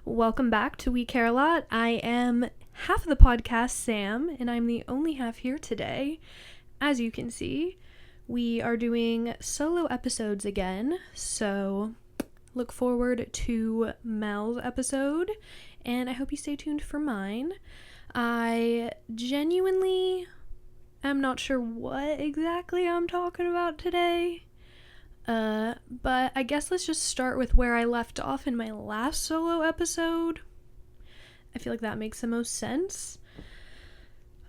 Welcome back to We Care a Lot. I am half of the podcast, Sam, and I'm the only half here today. As you can see, we are doing solo episodes again, so look forward to Mel's episode, and I hope you stay tuned for mine. I genuinely am not sure what exactly I'm talking about today. But I guess let's just start with where I left off in my last solo episode. I feel like that makes the most sense.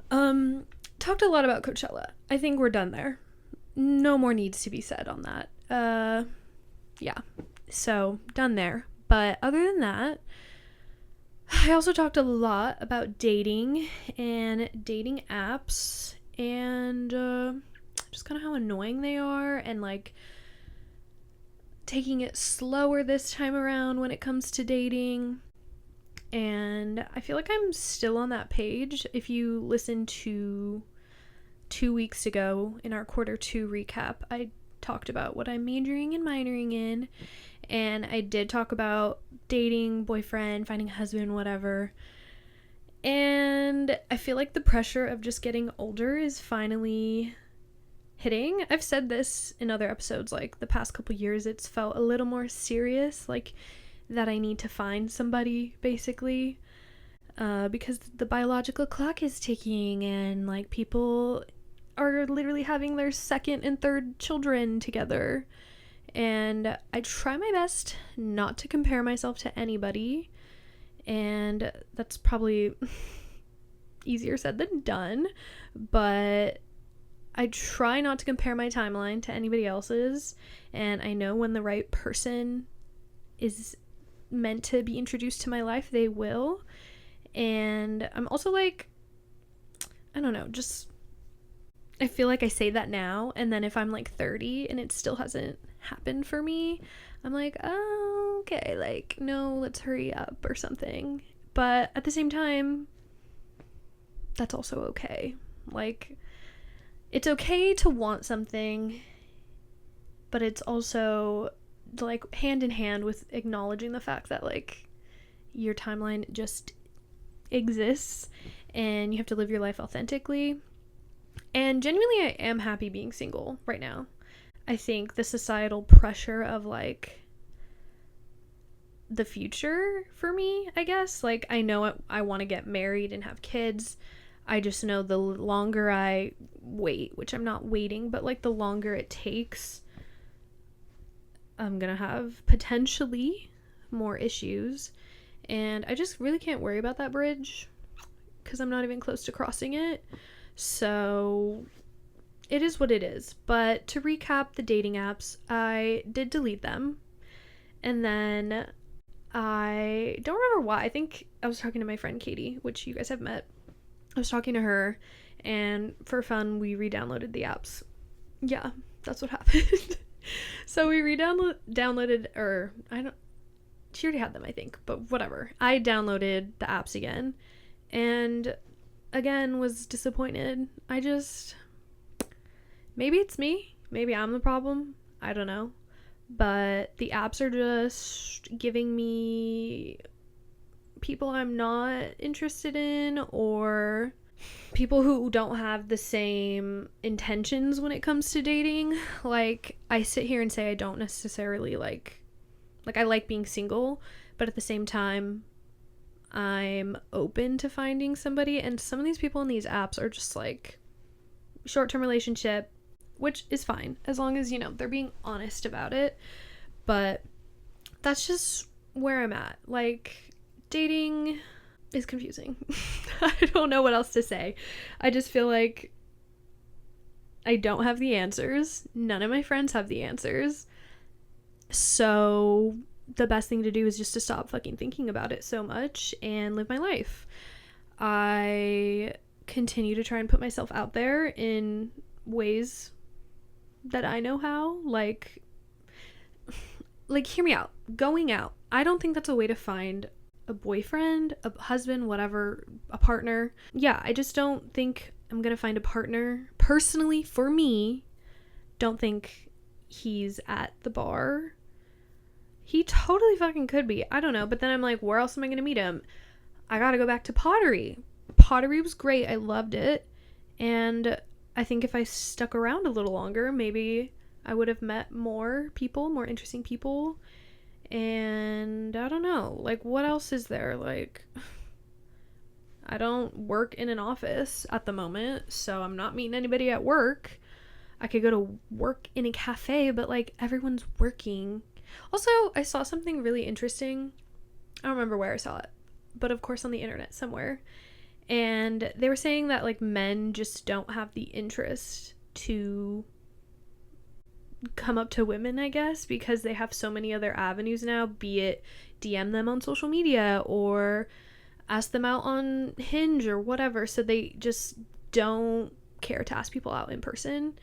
Talked a lot about Coachella. I think we're done there. No more needs to be said on that. Yeah. So, done there. But other than that, I also talked a lot about dating and dating apps and just kind of how annoying they are and like taking it slower this time around when it comes to dating. And I feel like I'm still on that page. If you listen to 2 weeks ago in our quarter 2 recap, I talked about what I'm majoring and minoring in, and I did talk about dating, boyfriend, finding a husband, whatever. And I feel like the pressure of just getting older is finally hitting. I've said this in other episodes, like the past couple years it's felt a little more serious, like that I need to find somebody, basically, because the biological clock is ticking and like people are literally having their second and third children together, and I try my best not to compare myself to anybody, and that's probably easier said than done, but I try not to compare my timeline to anybody else's, and I know when the right person is meant to be introduced to my life, they will. And I'm also like, I don't know, just I feel like I say that now, and then if I'm like 30 and it still hasn't happened for me, I'm like, oh, okay, like, no, let's hurry up or something. But at the same time, that's also okay. Like, it's okay to want something, but it's also like hand in hand with acknowledging the fact that like your timeline just exists and you have to live your life authentically. And genuinely, I am happy being single right now. I think the societal pressure of like the future for me, I guess, like I know I want to get married and have kids. I just know the longer I wait, which I'm not waiting, but like the longer it takes, I'm gonna have potentially more issues. And I just really can't worry about that bridge because I'm not even close to crossing it. So it is what it is. But to recap the dating apps, I did delete them. And then I don't remember why. I think I was talking to my friend Katie, which you guys have met. I was talking to her, and for fun, we re-downloaded the apps. Yeah, that's what happened. So we downloaded, or she already had them, I think, but whatever. I downloaded the apps again, and again was disappointed. Maybe it's me. Maybe I'm the problem. I don't know. But the apps are just giving me people I'm not interested in, or people who don't have the same intentions when it comes to dating. Like, I sit here and say I don't necessarily like I like being single, but at the same time I'm open to finding somebody, and some of these people in these apps are just like short-term relationship, which is fine as long as, you know, they're being honest about it. But that's just where I'm at. Like, dating is confusing. I don't know what else to say. I just feel like I don't have the answers. None of my friends have the answers. So the best thing to do is just to stop fucking thinking about it so much and live my life. I continue to try and put myself out there in ways that I know how. Like, hear me out. Going out. I don't think that's a way to find a boyfriend, a husband, whatever, a partner. Yeah, I just don't think I'm gonna find a partner personally, for me, don't think he's at the bar. He totally fucking could be. I don't know. But then I'm like, where else am I going to meet him? I got to go back to pottery. Pottery was great. I loved it. And I think if I stuck around a little longer, maybe I would have met more people, more interesting people. And I don't know. Like, what else is there? Like, I don't work in an office at the moment, so I'm not meeting anybody at work. I could go to work in a cafe, but like, everyone's working. Also, I saw something really interesting. I don't remember where I saw it, but of course on the internet somewhere. And they were saying that like men just don't have the interest to come up to women, I guess, because they have so many other avenues now, be it DM them on social media or ask them out on Hinge or whatever. So they just don't care to ask people out in person.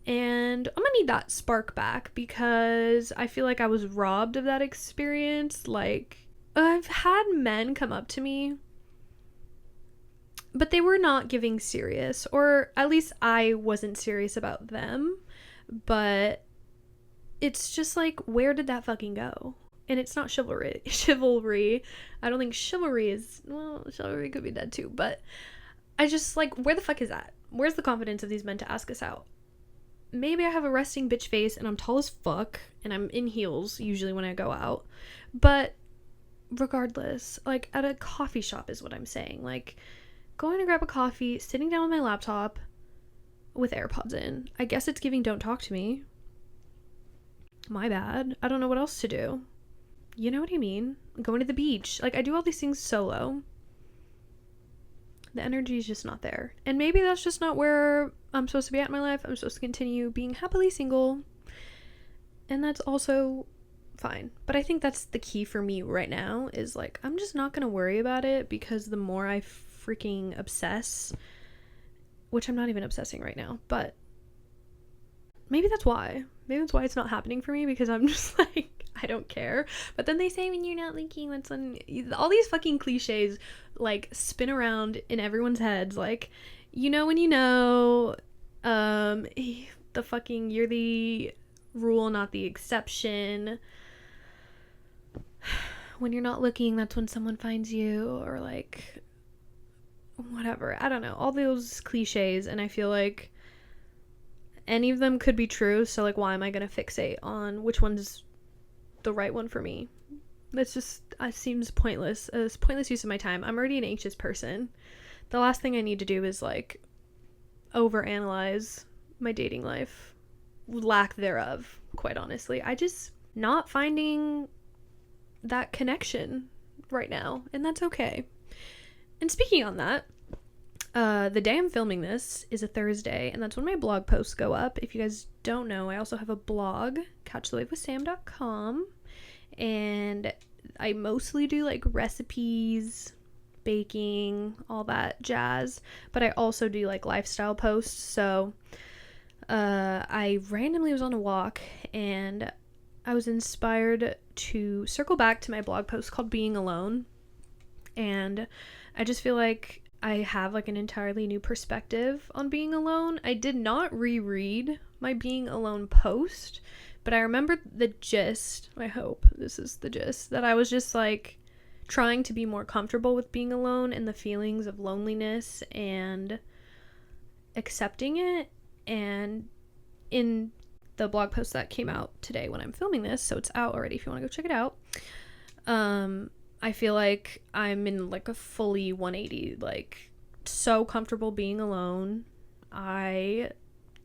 And I'm gonna need that spark back because I feel like I was robbed of that experience. Like, I've had men come up to me, but they were not giving serious, or at least I wasn't serious about them. But it's just like, where did that fucking go? And it's not chivalry. I don't think chivalry is, well, chivalry could be dead too, but I just like, where the fuck is that? Where's the confidence of these men to ask us out? Maybe I have a resting bitch face and I'm tall as fuck and I'm in heels usually when I go out, but regardless, like, at a coffee shop is what I'm saying. Like, going to grab a coffee, sitting down on my laptop with AirPods in. I guess it's giving don't talk to me. My bad. I don't know what else to do. You know what I mean? Going to the beach. Like, I do all these things solo. The energy is just not there. And maybe that's just not where I'm supposed to be at in my life. I'm supposed to continue being happily single. And that's also fine. But I think that's the key for me right now is like, I'm just not going to worry about it, because the more I freaking obsess, which I'm not even obsessing right now, but maybe that's why. Maybe that's why it's not happening for me, because I'm just like, I don't care. But then they say when you're not linking what's on, all these fucking cliches like spin around in everyone's heads, like, you know, when you know, the fucking you're the rule not the exception, when you're not looking that's when someone finds you, or like whatever. I don't know, all those cliches, and I feel like any of them could be true, so like, why am I gonna fixate on which one's the right one for me? That's just, it seems pointless. It's pointless use of my time. I'm already an anxious person. The last thing I need to do is like overanalyze my dating life, lack thereof, quite honestly. I just not finding that connection right now, and that's okay. And speaking on that, the day I'm filming this is a Thursday, and that's when my blog posts go up. If you guys don't know, I also have a blog, catchthewavewithsam.com, and I mostly do like recipes, baking, all that jazz, but I also do like lifestyle posts. So I randomly was on a walk and I was inspired to circle back to my blog post called Being Alone, and I just feel like I have like an entirely new perspective on being alone. I did not reread my Being Alone post, but I remember the gist. I hope this is the gist, that I was just like trying to be more comfortable with being alone and the feelings of loneliness and accepting it. And in the blog post that came out today when I'm filming this, so it's out already if you want to go check it out, I feel like I'm in like a fully 180, like so comfortable being alone. I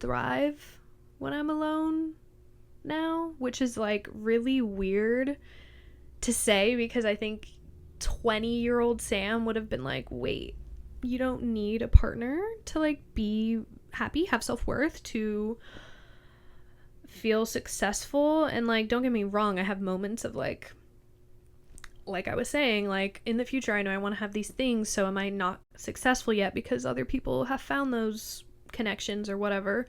thrive when I'm alone now, which is like really weird to say, because I think 20-year-old Sam would have been like, wait, you don't need a partner to like be happy, have self-worth, to feel successful. And like, don't get me wrong, I have moments of like I was saying, like, in the future I know I want to have these things, so am I not successful yet because other people have found those connections or whatever.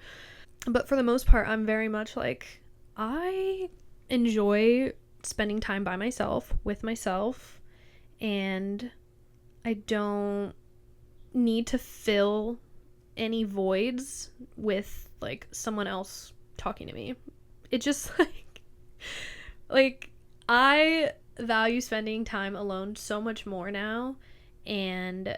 But for the most part, I'm very much like, I enjoy spending time by myself, with myself, and I don't need to fill any voids with like someone else talking to me. It just like I value spending time alone so much more now, and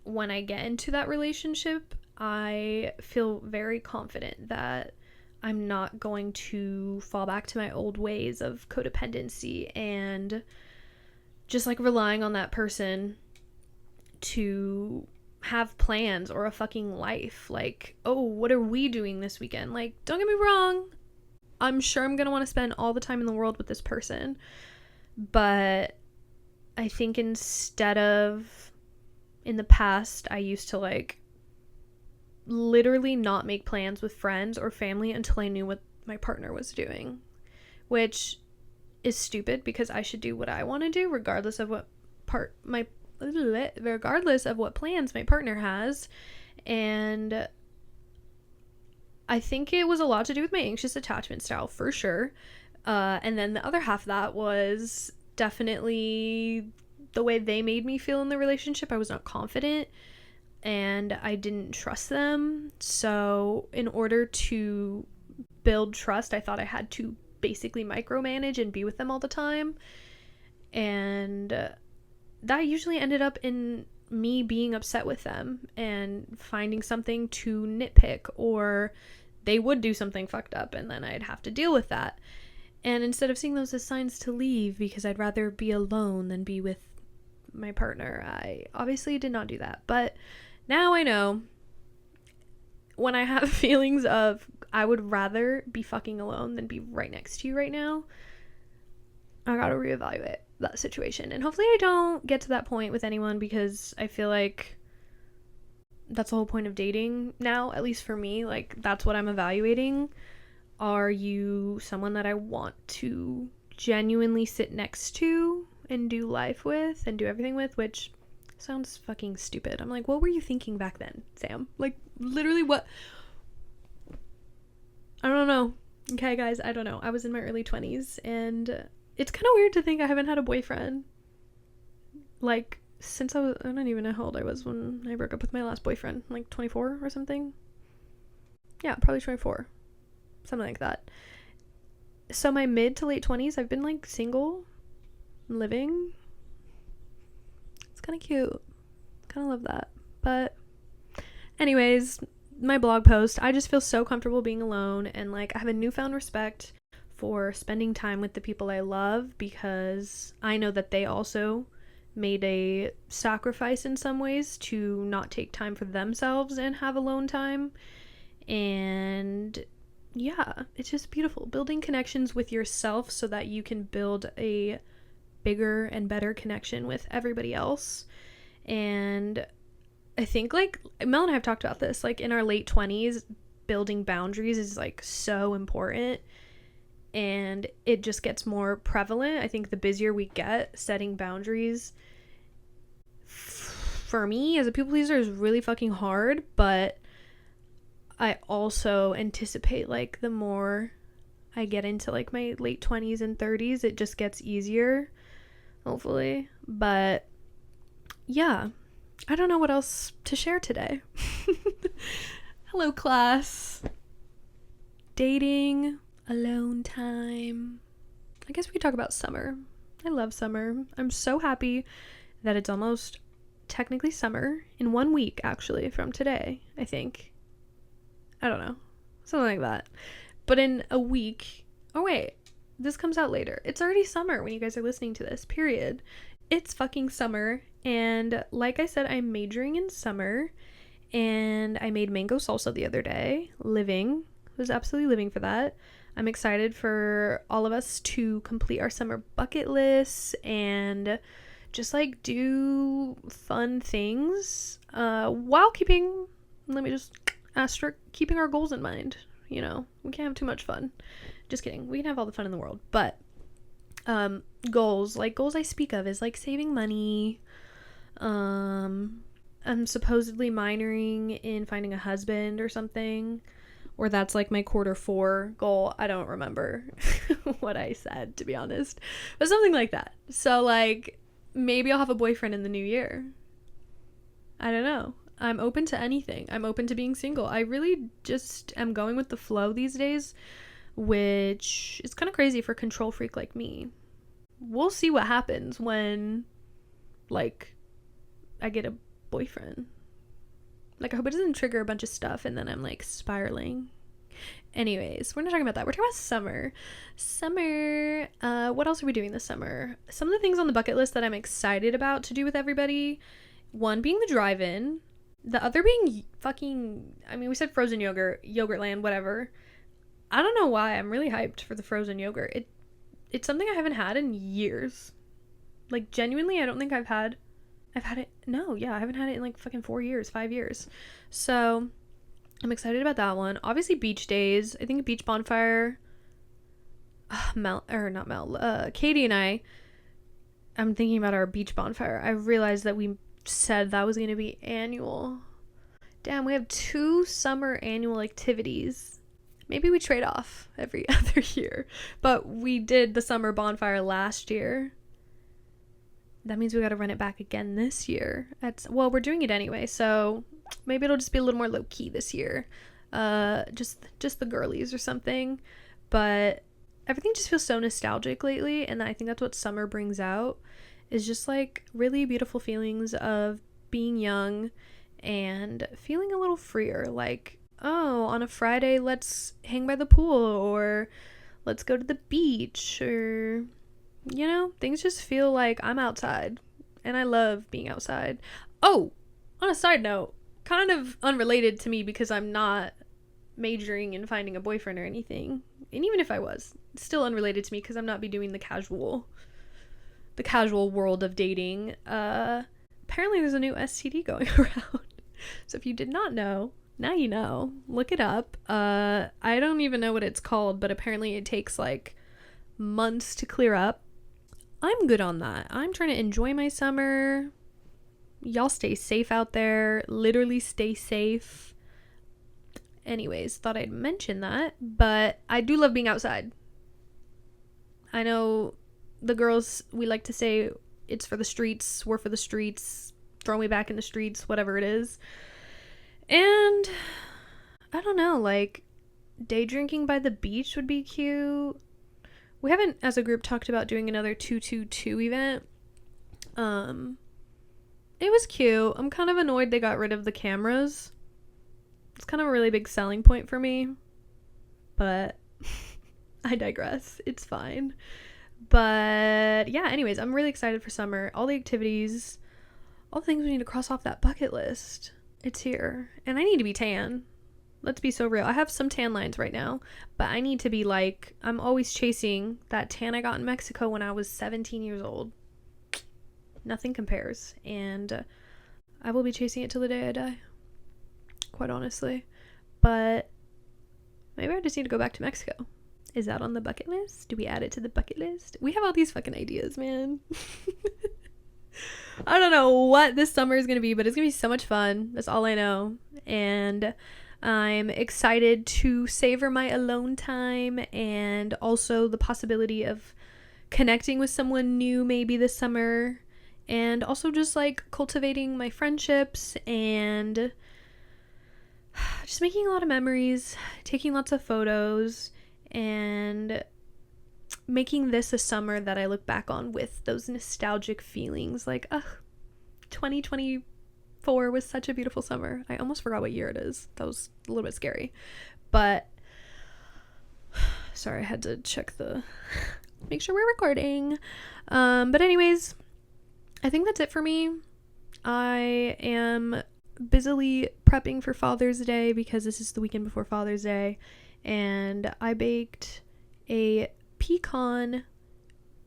when I get into that relationship, I feel very confident that I'm not going to fall back to my old ways of codependency and just like relying on that person to have plans or a fucking life. Like, oh, what are we doing this weekend? Like, don't get me wrong, I'm sure I'm gonna want to spend all the time in the world with this person, but I think instead of in the past, I used to like literally not make plans with friends or family until I knew what my partner was doing, which is stupid because I should do what I want to do regardless of what plans my partner has. And I think it was a lot to do with my anxious attachment style for sure. And then the other half of that was definitely the way they made me feel in the relationship. I was not confident and I didn't trust them. So in order to build trust, I thought I had to basically micromanage and be with them all the time. And that usually ended up in me being upset with them and finding something to nitpick, or they would do something fucked up and then I'd have to deal with that. And instead of seeing those as signs to leave because I'd rather be alone than be with my partner, I obviously did not do that. But now I know when I have feelings of I would rather be fucking alone than be right next to you right now, I gotta reevaluate that situation. And hopefully I don't get to that point with anyone, because I feel like that's the whole point of dating now, at least for me. Like, that's what I'm evaluating. Are you someone that I want to genuinely sit next to and do life with and do everything with? Which sounds fucking stupid. I'm like, what were you thinking back then, Sam? Like, literally what? I don't know. Okay, guys, I don't know. I was in my early 20s, and it's kind of weird to think I haven't had a boyfriend, like, since I don't even know how old I was when I broke up with my last boyfriend, like 24 or something. Yeah, probably 24. Something like that. So my mid to late 20s, I've been, like, single, living. It's kind of cute. Kind of love that. But anyways, my blog post, I just feel so comfortable being alone, and, like, I have a newfound respect for spending time with the people I love, because I know that they also made a sacrifice in some ways to not take time for themselves and have alone time. And yeah, it's just beautiful building connections with yourself so that you can build a bigger and better connection with everybody else. And I think, like, Mel and I have talked about this, like, in our late 20s, building boundaries is, like, so important, and it just gets more prevalent. I think the busier we get, setting boundaries for me as a people pleaser is really fucking hard, but I also anticipate, like, the more I get into, like, my late 20s and 30s, it just gets easier, hopefully. But yeah, I don't know what else to share today. Hello, class. Dating, alone time. I guess we could talk about summer. I love summer. I'm so happy that it's almost technically summer in 1 week, actually, from today, I think. I don't know. Something like that. But in a week... Oh, wait. This comes out later. It's already summer when you guys are listening to this, period. It's fucking summer. And like I said, I'm majoring in summer. And I made mango salsa the other day. Living. Was absolutely living for that. I'm excited for all of us to complete our summer bucket lists and just, like, do fun things while keeping, let me just asterisk, keeping our goals in mind. You know, we can't have too much fun. Just kidding. We can have all the fun in the world. But goals I speak of is, like, saving money. I'm supposedly minoring in finding a husband or something. Or that's, like, my Q4 goal. I don't remember what I said, to be honest. But something like that. So, like, maybe I'll have a boyfriend in the new year. I don't know. I'm open to anything. I'm open to being single. I really just am going with the flow these days, which is kind of crazy for a control freak like me. We'll see what happens when, like, I get a boyfriend. Like, I hope it doesn't trigger a bunch of stuff and then I'm, like, spiraling. Anyways, we're not talking about that. We're talking about summer. What else are we doing this summer? Some of the things on the bucket list that I'm excited about to do with everybody. One being the drive-in. The other being we said frozen yogurt, Yogurtland, whatever. I don't know why. I'm really hyped for the frozen yogurt. It's something I haven't had in years. Like, genuinely, I don't think I've had it. No, yeah, I haven't had it in like fucking 4 years, 5 years. So I'm excited about that one. Obviously, beach days. I think a beach bonfire. Katie and I'm thinking about our beach bonfire. I realized that we said that was going to be annual. Damn, we have 2 summer annual activities. Maybe we trade off every other year. But we did the summer bonfire last year. That means we got to run it back again this year. We're doing it anyway, so maybe it'll just be a little more low-key this year. Just the girlies or something. But everything just feels so nostalgic lately, and I think that's what summer brings out, is just like really beautiful feelings of being young and feeling a little freer. Like, oh, on a Friday, let's hang by the pool, or let's go to the beach, or, you know, things just feel like I'm outside, and I love being outside. Oh, on a side note, kind of unrelated to me because I'm not majoring in finding a boyfriend or anything, and even if I was, it's still unrelated to me because I'm not be doing the casual world of dating. Apparently there's a new STD going around. So if you did not know, now you know. Look it up. I don't even know what it's called, but apparently it takes like months to clear up. I'm good on that. I'm trying to enjoy my summer. Y'all stay safe out there. Literally stay safe. Anyways, thought I'd mention that, but I do love being outside. I know the girls, we like to say it's for the streets, we're for the streets, throw me back in the streets, whatever it is. And I don't know, like, day drinking by the beach would be cute. We haven't, as a group, talked about doing another 222 event. It was cute. I'm kind of annoyed they got rid of the cameras. It's kind of a really big selling point for me. But I digress. It's fine. But yeah, anyways, I'm really excited for summer. All the activities, all the things we need to cross off that bucket list. It's here. And I need to be tan. Let's be so real. I have some tan lines right now, but I need to be like, I'm always chasing that tan I got in Mexico when I was 17 years old. Nothing compares. And I will be chasing it till the day I die. Quite honestly. But maybe I just need to go back to Mexico. Is that on the bucket list? Do we add it to the bucket list? We have all these fucking ideas, man. I don't know what this summer is going to be, but it's going to be so much fun. That's all I know. And I'm excited to savor my alone time and also the possibility of connecting with someone new maybe this summer. And also just like cultivating my friendships and just making a lot of memories, taking lots of photos, and making this a summer that I look back on with those nostalgic feelings. Like, 2024 was such a beautiful summer. I almost forgot what year it is. That was a little bit scary. But, sorry, I had to make sure we're recording. But anyways, I think that's it for me. I am busily prepping for Father's Day because this is the weekend before Father's Day. And I baked a pecan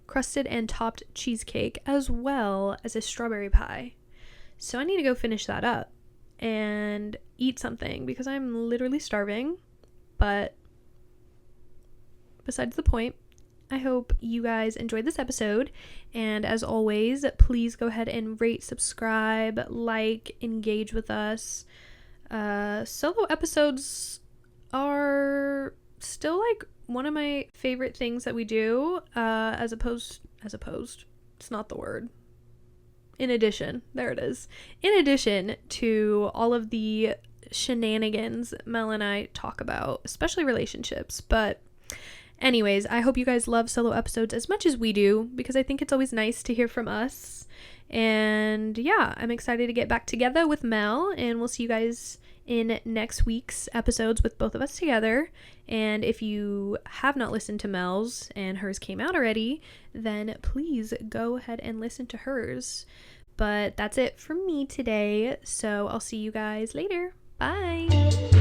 crusted and topped cheesecake as well as a strawberry pie. So I need to go finish that up and eat something because I'm literally starving. But besides the point, I hope you guys enjoyed this episode. And as always, please go ahead and rate, subscribe, like, engage with us. Solo episodes are still like one of my favorite things that we do, as opposed, it's not the word. in addition, there it is. In addition to all of the shenanigans Mel and I talk about, especially relationships. But anyways, I hope you guys love solo episodes as much as we do, because I think it's always nice to hear from us. And yeah, I'm excited to get back together with Mel, and we'll see you guys in next week's episodes with both of us together. And if you have not listened to Mel's and hers came out already, then please go ahead and listen to hers. But that's it from me today, so I'll see you guys later. Bye!